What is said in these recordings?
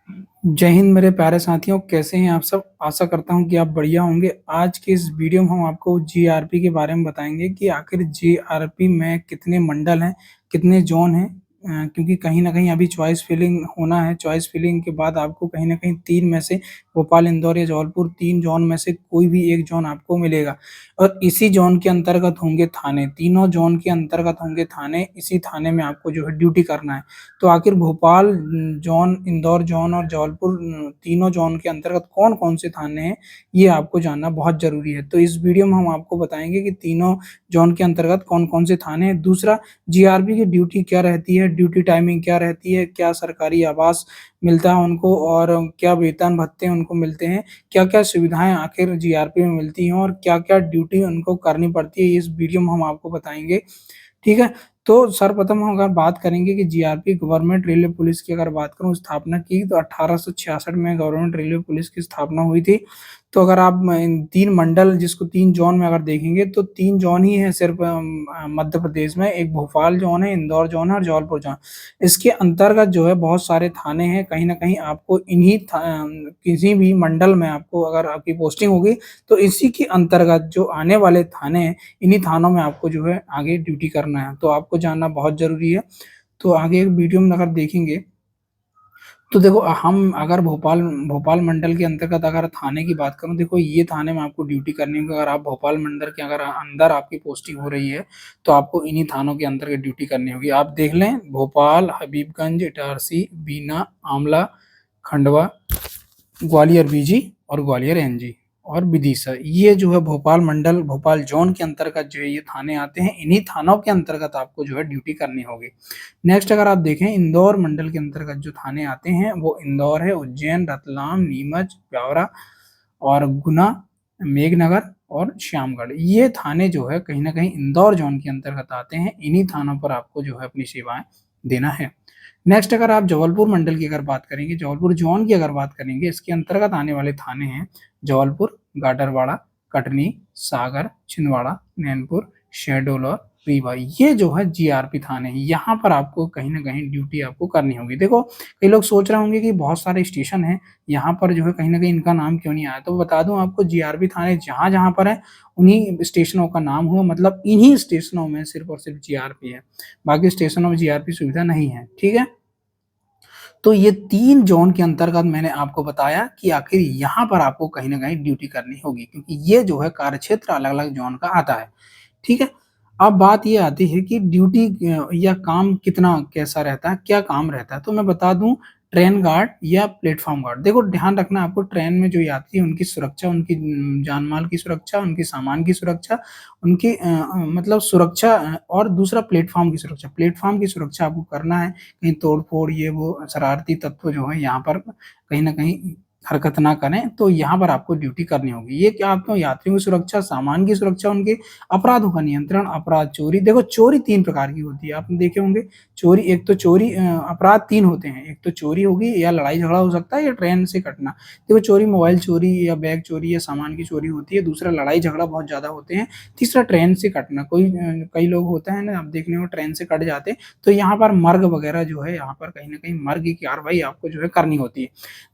जय हिंद मेरे प्यारे साथियों, कैसे हैं आप सब? आशा करता हूं कि आप बढ़िया होंगे। आज के इस वीडियो में हम आपको जीआरपी के बारे में बताएंगे कि आखिर जीआरपी में कितने मंडल हैं, कितने जोन हैं। क्योंकि कहीं न कहीं अभी चॉइस फिलिंग होना है। चॉइस फिलिंग के बाद आपको कहीं न कहीं 3 में से भोपाल, इंदौर या जबलपुर 3 जोन में से कोई भी एक जोन आपको मिलेगा और इसी जोन के अंतर्गत होंगे थाने। तीनों जोन के अंतर्गत होंगे थाने, इसी थाने में आपको जो है ड्यूटी करना है। तो आखिर भोपाल जोन, इंदौर जोन और जबलपुर तीनों जोन के अंतर्गत कौन-कौन से थाने हैं, ये आपको जानना बहुत ज़रूरी है। तो इस वीडियो में हम आपको बताएँगे कि तीनों जोन के अंतर्गत कौन-कौन से थाने हैं। दूसरा, जीआरपी की ड्यूटी क्या रहती है, ड्यूटी टाइमिंग क्या रहती है, क्या सरकारी आवास मिलता है उनको और क्या वेतन-भत्ते उनको मिलते हैं, क्या-क्या सुविधाएँ आखिर जीआरपी में मिलती हैं और क्या-क्या ड्यूटी उनको करनी पड़ती है, इस वीडियो में हम आपको बताएँगे। ठीक है? तो सर्वप्रथम हम अगर बात करेंगे कि जीआरपी गवर्नमेंट रेलवे पुलिस की अगर बात करूँ स्थापना की तो 1866 में गवर्नमेंट रेलवे पुलिस की स्थापना हुई थी। तो अगर आप इन 3 मंडल जिसको 3 ज़ोन में अगर देखेंगे तो 3 ज़ोन ही हैं सिर्फ़ मध्य प्रदेश में। एक भोपाल ज़ोन है, इंदौर ज़ोन है और जबलपुर ज़ोन। इसके अंतर्गत जो है बहुत सारे थाने हैं, कहीं न कहीं आपको किसी भी मंडल में आपको अगर आपकी पोस्टिंग होगी तो इसी के अंतर्गत जो आने वाले थाने हैं, इन्हीं थानों में आपको जो है आगे ड्यूटी करना है, तो आपको जानना बहुत ज़रूरी है। तो आगे वीडियो में अगर देखेंगे, तो देखो हम अगर भोपाल भोपाल मंडल के अंतर्गत अगर थाने की बात करूँ, देखो ये थाने में आपको ड्यूटी करनी होगी। अगर आप भोपाल मंडल के अगर अंदर आपकी पोस्टिंग हो रही है, तो आपको इन्हीं थानों के अंतर्गत ड्यूटी करनी होगी। आप देख लें भोपाल, हबीबगंज, इटारसी, बीना, आमला, खंडवा, ग्वालियर बीजी और ग्वालियर एनजी और विदिशा। ये जो है भोपाल मंडल, भोपाल ज़ोन के अंतर्गत जो है ये थाने आते हैं। इन्हीं थानों के अंतर्गत आपको जो है ड्यूटी करनी होगी। नेक्स्ट अगर आप देखें इंदौर मंडल के अंतर्गत जो थाने आते हैं वो इंदौर है, उज्जैन, रतलाम, नीमच, ब्यावरा और गुना, मेघनगर और श्यामगढ़। ये थाने जो है कहीं न कहीं इंदौर ज़ोन के अंतर्गत आते हैं। इन्हीं थानों पर आपको जो है अपनी सेवाएँ देना है। नेक्स्ट अगर आप जबलपुर मंडल की अगर बात करेंगे, जबलपुर ज़ोन की अगर बात करेंगे, इसके अंतर्गत आने वाले थाने हैं जबलपुर, गाडरवाड़ा, कटनी, सागर, छिंदवाड़ा, नैनपुर, शहडोल और रीवा। ये जो है जीआरपी थाने हैं, यहाँ पर आपको कहीं न कहीं ड्यूटी आपको करनी होगी। देखो, कई लोग सोच रहे होंगे कि बहुत सारे स्टेशन हैं, यहाँ पर जो है कहीं न कहीं इनका नाम क्यों नहीं आया? तो बता दूँ आपको जीआरपी थाने जहाँ-जहाँ पर हैं, उन्हीं स्टेशनों का नाम हुआ मतलब इन्हीं स्टेशनों में सिर्फ़ और सिर्फ़ जीआरपी है। बाकी स्टेशनों में जीआरपी सुविधा नहीं है, ठीक है? तो ये 3 ज़ोन के अंतर्गत मैंने आपको बताया कि आखिर यहाँ पर आपको कहीं न कहीं ड्यूटी करनी होगी क्योंकि ये जो है कार्यक्षेत्र अलग-अलग ज़ोन का आता है, ठीक है? अब बात ये आती है कि ड्यूटी या काम कितना कैसा रहता है, क्या काम रहता है? तो मैं बता दूँ ट्रेन गार्ड या प्लेटफ़ॉर्म गार्ड। देखो ध्यान रखना आपको ट्रेन में जो यात्री हैं उनकी सुरक्षा, उनकी जान-माल की सुरक्षा, उनके सामान की सुरक्षा, उनकी मतलब सुरक्षा और दूसरा प्लेटफ़ॉर्म की सुरक्षा। प्लेटफ़ॉर्म की सुरक्षा आपको करना है, कहीं तोड़-फोड़ ये वो शरारती तत्व जो हैं यहाँ पर कहीं न कहीं हरकत ना करें, तो यहाँ पर आपको ड्यूटी करनी होगी। ये क्या आपको यात्रियों की सुरक्षा, सामान की सुरक्षा, उनके अपराधों का नियंत्रण, अपराध, चोरी। देखो चोरी 3 प्रकार की होती है, आपने देखे होंगे। चोरी एक तो चोरी अपराध 3 होते हैं, एक तो चोरी होगी या लड़ाई-झगड़ा हो सकता है या ट्रेन से कटना। देखो चोरी मोबाइल चोरी या बैग चोरी या सामान की चोरी होती है, दूसरा लड़ाई-झगड़ा बहुत ज़्यादा होते हैं, तीसरा ट्रेन से कटना। कई लोग होते हैं ना, आप देखने में ट्रेन से कट जाते हैं, तो यहाँ पर मर्ग वगैरह जो है, यहाँ पर कहीं न कहीं मर्ग की कार्रवाई आपको जो है करनी होती है।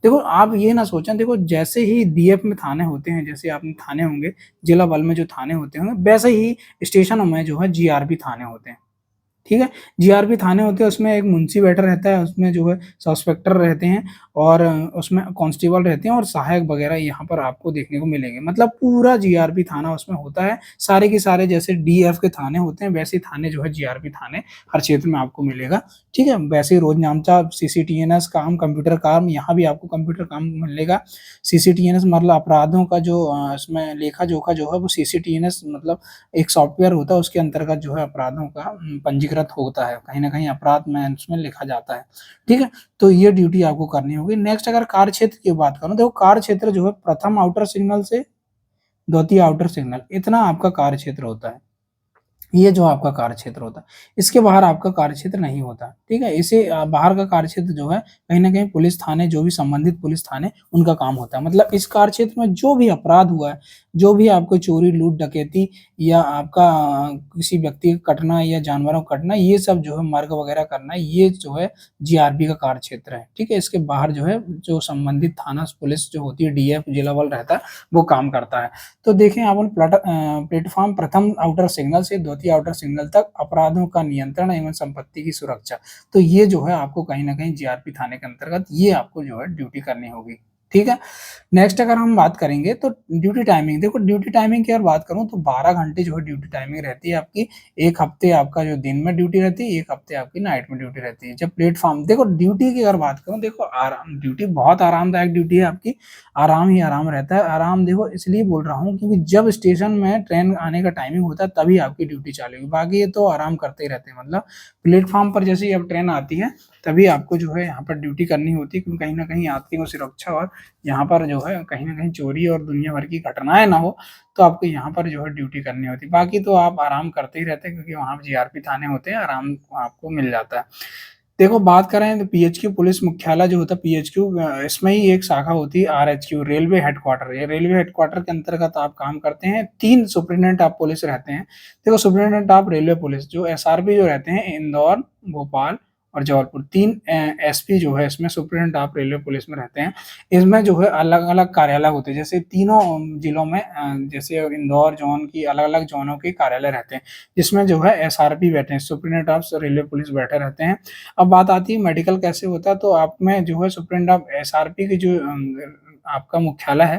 देखो आप ये ना सोचें, देखो जैसे ही डीएफ में थाने होते हैं, जैसे आपने थाने होंगे, जिला बल में जो थाने होते होंगे, वैसे ही स्टेशनों में जो है जीआरपी थाने होते हैं। ठीक है? जीआरपी थाने होते हैं, उसमें एक मुंशी बैठा रहता है, उसमें जो है सब इंस्पेक्टर रहते हैं और उसमें कांस्टेबल रहते हैं और सहायक वगैरह यहाँ पर आपको देखने को मिलेंगे। मतलब पूरा जीआरपी थाना उसमें होता है, सारे के सारे जैसे डीएफ के थाने होते हैं, वैसे ही थाने जो है जीआरपी थाने हर क्षेत्र में आपको मिलेगा, ठीक है? वैसे ही रोज़नामचा सीसीटीएनएस काम, कंप्यूटर काम, यहाँ भी आपको कंप्यूटर काम मिलेगा। सीसीटीएनएस मतलब अपराधों का जो इसमें लेखा-जोखा जो है वो सीसीटीएनएस मतलब एक सॉफ्टवेयर होता है, उसके अंतर्गत जो है अपराधों का पंजीकृत होता है। कहीं न कहीं अपराध में उसमें लिखा जाता है। ठीक है? तो ये ड्यूटी आपको करनी होगी। नेक्स्ट अगर कार्यक्षेत्र की बात करूँ, देखो कार्यक्षेत्र जो है प्रथम आउटर सिग्नल से द्वितीय आउटर सिग्नल, इतना आपका कार्यक्षेत्र होता है। ये जो आपका कार्यक्षेत्र होता है, इसके बाहर आपका कार्यक्षेत्र नहीं होता, ठीक है? इसे बाहर का कार्यक्षेत्र जो है, कहीं न कहीं पुलिस थाने, जो भी संबंधित पुलिस थाने, उनका काम होता है। मतलब इस कार्यक्षेत्र में जो भी अपराध हुआ है, जो भी आपको चोरी, लूट, डकैती या आपका किसी व्यक्ति का कटना या जानवरों का कटना, ये सब जो है मर्ग वगैरह करना, ये जो है जीआरपी का कार्यक्षेत्र है, ठीक है? इसके बाहर जो है जो संबंधित थाना पुलिस जो होती है, डीएफ जिला बल रहता है, वो काम करता है। तो देखें अपन प्लेटफॉर्म प्रथम आउटर सिग्नल से द्वितीय आउटर सिग्नल तक अपराधों का नियंत्रण एवं संपत्ति की सुरक्षा। तो ये जो है आपको कहीं न कहीं जीआरपी थाने के अंतर्गत ये आपको जो है ड्यूटी करनी होगी, ठीक है? नेक्स्ट अगर हम बात करेंगे तो ड्यूटी टाइमिंग, देखो ड्यूटी टाइमिंग की अगर बात करूँ तो 12 घंटे जो है ड्यूटी टाइमिंग रहती है आपकी। 1 हफ्ते आपका जो दिन में ड्यूटी रहती है, 1 हफ्ते आपकी नाइट में ड्यूटी रहती है। जब प्लेटफ़ॉर्म देखो ड्यूटी की अगर बात करूँ, देखो आराम ड्यूटी बहुत आरामदायक ड्यूटी है आपकी, आराम ही आराम रहता है। आराम देखो इसलिए बोल रहा हूँ क्योंकि जब स्टेशन में ट्रेन आने का टाइमिंग होता है तभी आपकी ड्यूटी चालू होगी, बाकी ये तो आराम करते ही रहते हैं। मतलब प्लेटफ़ॉर्म पर जैसे ही अब ट्रेन आती है, तभी आपको जो है यहाँ पर ड्यूटी करनी होती है, क्योंकि कहीं न कहीं यात्रियों की सुरक्षा और यहाँ पर जो है कहीं न कहीं चोरी और दुनिया भर की घटनाएँ ना हो, तो आपको यहाँ पर जो है ड्यूटी करनी होती है। बाकी तो आप आराम करते ही रहते हैं क्योंकि वहाँ जीआरपी थाने होते हैं, आराम आपको मिल जाता है। देखो बात करें तो पीएचक्यू पुलिस मुख्यालय जो होता है पीएचक्यू, इसमें ही एक शाखा होती है आरएचक्यू, रेलवे हेडक्वार्टर। ये रेलवे हेडक्वार्टर के अंतर्गत आप काम करते हैं। 3 सुपरिटेंडेंट ऑफ पुलिस रहते हैं। देखो सुपरिटेंडेंट ऑफ रेलवे पुलिस जो एसआरपी जो रहते हैं इंदौर, भोपाल और जबलपुर, 3 एसपी जो है इसमें सुपरिटेंडेंट ऑफ रेलवे पुलिस में रहते हैं। इसमें जो है अलग-अलग कार्यालय होते हैं, जैसे तीनों जिलों में जैसे इंदौर ज़ोन की अलग-अलग ज़ोनों के कार्यालय रहते हैं, जिसमें जो है एसआरपी बैठे हैं, सुपरिटेंडेंट ऑफ रेलवे पुलिस बैठे रहते हैं। अब बात आती है मेडिकल कैसे होता है, तो आप में जो है सुप्रीटेंडेंट ऑफ एसआरपी की जो आपका मुख्यालय है,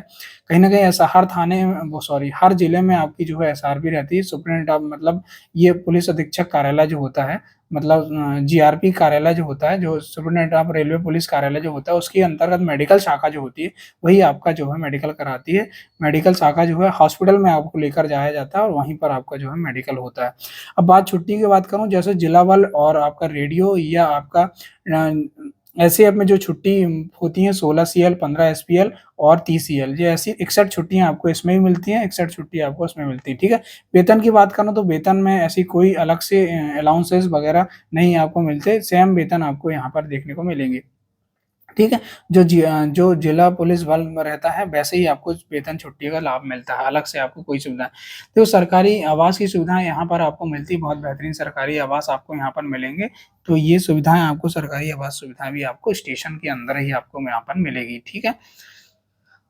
कहीं न कहीं ऐसा हर थाने वो सॉरी हर जिले में आपकी जो है एसआरपी रहती है। सुप्रीटेंडेंट ऑफ मतलब ये पुलिस अधीक्षक कार्यालय जो होता है, मतलब जीआरपी कार्यालय जो होता है, जो सुप्रीटेंडेंट ऑफ रेलवे पुलिस कार्यालय जो होता है, उसके अंतर्गत मेडिकल शाखा जो होती है, वही आपका जो है मेडिकल कराती है। मेडिकल शाखा जो है हॉस्पिटल में आपको लेकर जाया जाता है और वहीं पर आपका जो है मेडिकल होता है। अब बात छुट्टी की बात करूँ, जैसे जिला बल और आपका रेडियो या आपका एसएएफ में जो छुट्टी होती है 16 सीएल, 15 एसपीएल और 30 सीएल, ये ऐसी 61 छुट्टियाँ आपको इसमें भी मिलती हैं, 61 छुट्टी आपको इसमें मिलती है, ठीक है? वेतन की बात करूँ तो वेतन में ऐसी कोई अलग से अलाउंसेस वगैरह नहीं आपको मिलते, सेम वेतन आपको यहाँ पर देखने को मिलेंगे। ठीक है? जो जिला पुलिस बल में रहता है, वैसे ही आपको वेतन छुट्टी का लाभ मिलता है, अलग से आपको कोई सुविधा तो सरकारी आवास की सुविधाएँ यहाँ पर आपको मिलती है, बहुत बेहतरीन सरकारी आवास आपको यहाँ पर मिलेंगे। तो ये सुविधाएँ आपको सरकारी आवास सुविधाएँ भी आपको स्टेशन के अंदर ही आपको यहाँ पर मिलेगी, ठीक है?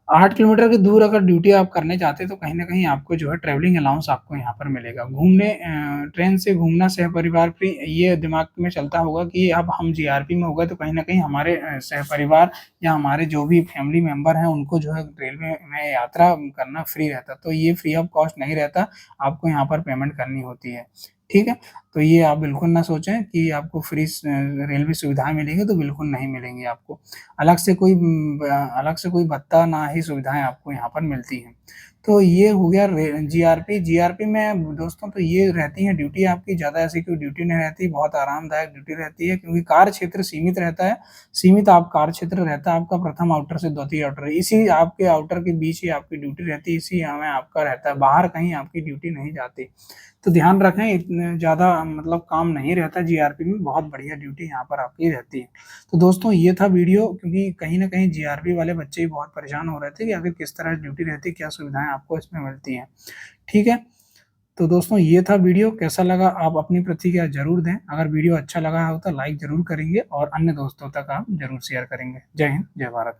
8 किलोमीटर की दूर अगर ड्यूटी आप करने जाते हैं, तो कहीं न कहीं आपको जो है ट्रैवलिंग अलाउंस आपको यहाँ पर मिलेगा। ट्रेन से घूमना सहपरिवार फ्री, ये दिमाग में चलता होगा कि अब हम जीआरपी में हो गए तो कहीं न कहीं हमारे सहपरिवार या हमारे जो भी फैमिली मेंबर हैं, उनको जो है रेलवे में यात्रा करना फ्री रहता है। तो ये फ्री ऑफ कॉस्ट नहीं रहता, आपको यहाँ पर पेमेंट करनी होती है। ठीक है? तो ये आप बिल्कुल ना सोचें कि आपको फ्री रेलवे सुविधाएँ मिलेंगी, तो बिल्कुल नहीं मिलेंगी आपको। अलग से कोई भत्ता ना ही सुविधाएँ आपको यहाँ पर मिलती हैं। तो ये हो गया जीआरपी। जीआरपी में दोस्तों तो ये रहती है ड्यूटी आपकी, ज़्यादा ऐसी कोई ड्यूटी नहीं रहती, बहुत आरामदायक ड्यूटी रहती है क्योंकि कार्य क्षेत्र सीमित रहता है। सीमित आप कार्य क्षेत्र रहता है आपका प्रथम आउटर से द्वितीय आउटर, इसी आपके आउटर के बीच ही आपकी ड्यूटी रहती है, इसी में आपका रहता है, बाहर कहीं आपकी ड्यूटी नहीं जाती। तो ध्यान रखें इतने ज़्यादा मतलब काम नहीं रहता जीआरपी में, बहुत बढ़िया ड्यूटी यहाँ पर आपकी रहती है। तो दोस्तों ये था वीडियो, क्योंकि कहीं न कहीं जीआरपी वाले बच्चे भी बहुत परेशान हो रहे थे कि आखिर किस तरह ड्यूटी रहती है, क्या सुविधाएँ आपको इसमें मिलती हैं। ठीक है? तो दोस्तों ये था वीडियो, कैसा लगा आप अपनी प्रतिक्रिया ज़रूर दें। अगर वीडियो अच्छा लगा हो तो लाइक ज़रूर करेंगे और अन्य दोस्तों तक आप ज़रूर शेयर करेंगे। जय हिंद, जय भारत।